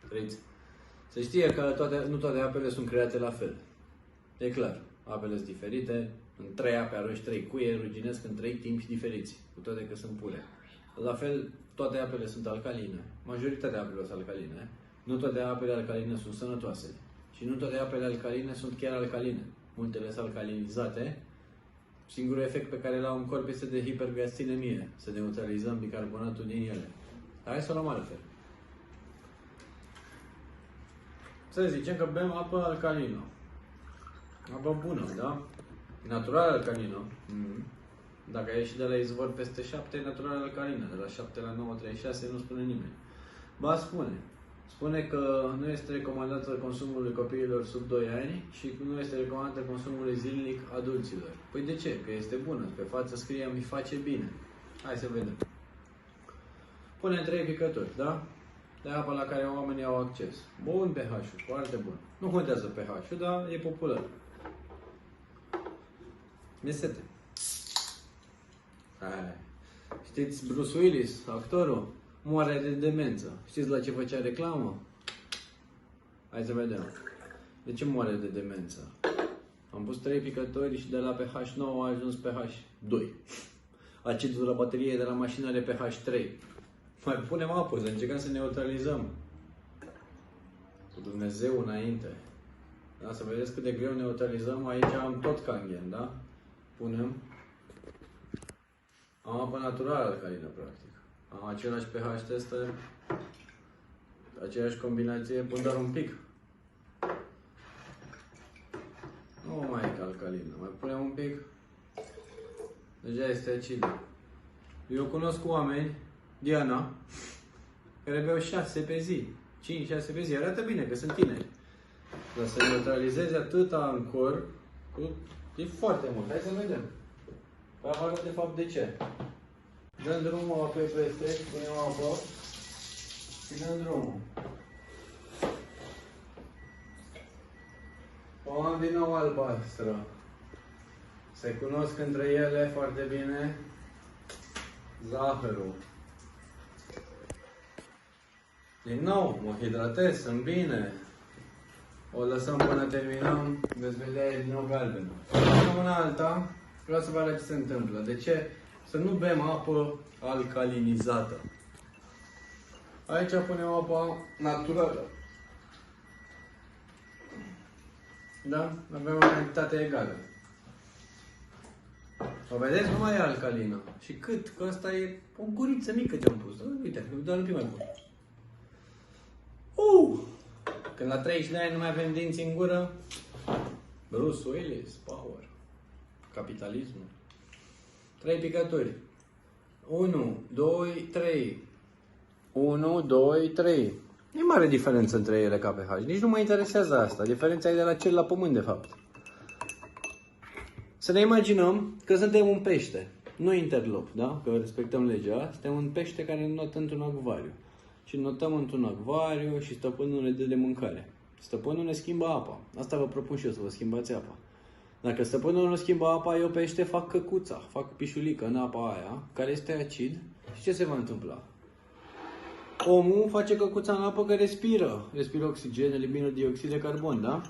Trăiți. Se știe că nu toate apele sunt create la fel. E clar. Apele sunt diferite. În 3 ape arunci 3 cuie, ruginesc în 3 timpi diferiți, cu toate că sunt pure. La fel, toate apele sunt alcaline. Majoritatea apelor sunt alcaline. Nu toate apele alcaline sunt sănătoase. Și nu toate apele alcaline sunt chiar alcaline. Multele sunt alcalinizate. Singurul efect pe care l-au în corp este de hipergasinemie, să neutralizăm bicarbonatul din ele. Hai să o luăm altfel. Să zicem că bem apă alcalină. Apă bună, da? Natural alcalină. Dacă ai ieșit de la izvor peste 7, e natural alcalină. De la 7 la 9, 36 nu spune nimeni. Ba spune. Spune că nu este recomandată consumul copiilor sub 2 ani și nu este recomandată consumul zilnic adulților. Păi de ce? Că este bună. Pe față scrie îmi face bine. Hai să vedem. Punem 3 picături, da? De apă la care oamenii au acces. Bun pH-ul, foarte bun. Nu contează pH-ul, dar e popular. Mi-e sete. Știți Bruce Willis, actorul? Moare de demență. Știți la ce făcea reclamă? Hai să vedem. De ce moare de demență? Am pus 3 picători și de la pH 9 a ajuns pH 2. Acidul la baterie de la mașină are pH 3. Mai punem apă, să încercăm să neutralizăm. Cu Dumnezeu înainte. Da? Să vedeți cât de greu neutralizăm. Aici am tot Kangen, da? Punem. Am apă naturală alcalină, practic. Am același pH tester, aceeași combinație, pun doar un pic. Nu mai e alcalină, mai punem un pic. Deja este acidă. Eu cunosc oameni, Diana, care beau 6 pe zi, 5-6 pe zi. Arată bine că sunt tineri. Dar să neutralizeze atâta în corp, e foarte mult. Hai să vedem. Arată de fapt de ce. Dăm drumul apoi peste, punem apă și dăm drumul. O am din nou albastră. Se cunosc între ele foarte bine zahărul. Din nou, mă hidratez, sunt bine. O lăsăm până terminăm, veți vedea din nou galbenă. Până una alta, vreau să vă arăt ce se întâmplă. De ce? Să nu bem apă alcalinizată. Aici punem apa naturală. Da? Avem o cantitate egală. O vedeți? Nu mai e alcalină. Și cât? Că asta e o guriță mică ce am pus. Uite, doar un pic mai bun. Când la 30 de ani nu mai avem dinți în gură, Bruce Willis, power, capitalismul. 3 picături. 1, 2, 3. 1, 2, 3. Nu e mare diferență între ele ca pH. Nici nu mă interesează asta. Diferența e de la cer la pământ, de fapt. Să ne imaginăm că suntem un pește. Nu interlop, da? Că respectăm legea. Suntem un pește care notă într-un acvariu. Și notăm într-un acvariu și stăpânul ne dă de mâncare. Stăpânul ne schimbă apa. Asta vă propun și eu, să vă schimbați apa. Dacă stăpânul nu schimbă apa, eu pește fac căcuța, fac pișulică în apa aia, care este acid. Și ce se va întâmpla? Omul face căcuța în apă că respiră. Respiră oxigen, elimină dioxid de carbon, da?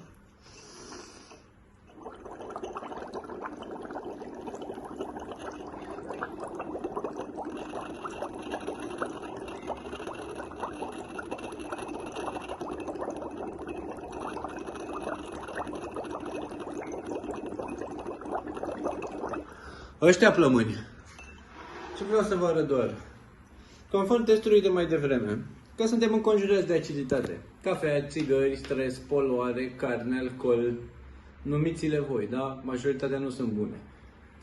Ăștia plămâni. Și vreau să vă arăt doar. Conform testului de mai devreme, că suntem înconjurați de aciditate. Cafea, țigări, stres, poluare, carne, alcool, numiți-le voi, da? Majoritatea nu sunt bune.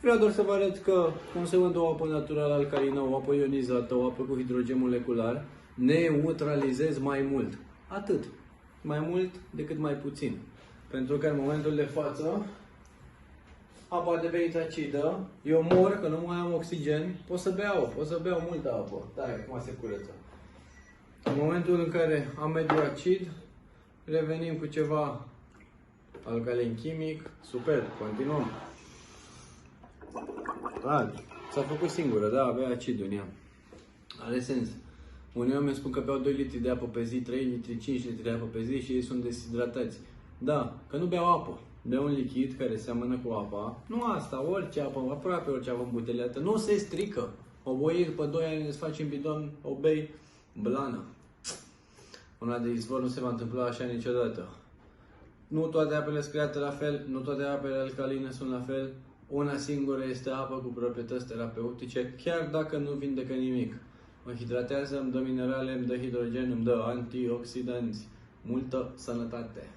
Vreau doar să vă arăt că consumând o apă naturală alcalină, o apă ionizată, o apă cu hidrogen molecular, neutralizez mai mult. Atât. Mai mult decât mai puțin. Pentru că în momentul de față, apa a devenit acidă, eu mor că nu mai am oxigen, pot să beau multă apă. Da, acum se curăță. În momentul în care am mediu acid, revenim cu ceva alcalin chimic, super, continuăm. S-a făcut singură, da, avea acid în ea. Are sens. Unii oameni spun că beau 2 litri de apă pe zi, 3 litri, 5 litri de apă pe zi și ei sunt deshidratați. Da, că nu beau apă. Beau un lichid care seamănă cu apa. Nu asta, orice apă, aproape orice apă îmbuteliată. Nu se strică. O boi după 2 ani, îți faci în bidon, o bei, blană. Una de izvor nu se va întâmpla așa niciodată. Nu toate apele sunt create la fel, nu toate apele alcaline sunt la fel. Una singură este apă cu proprietăți terapeutice, chiar dacă nu vindecă nimic. Mă hidratează, îmi dă minerale, îmi dă hidrogen, îmi dă antioxidanți. Multă sănătate!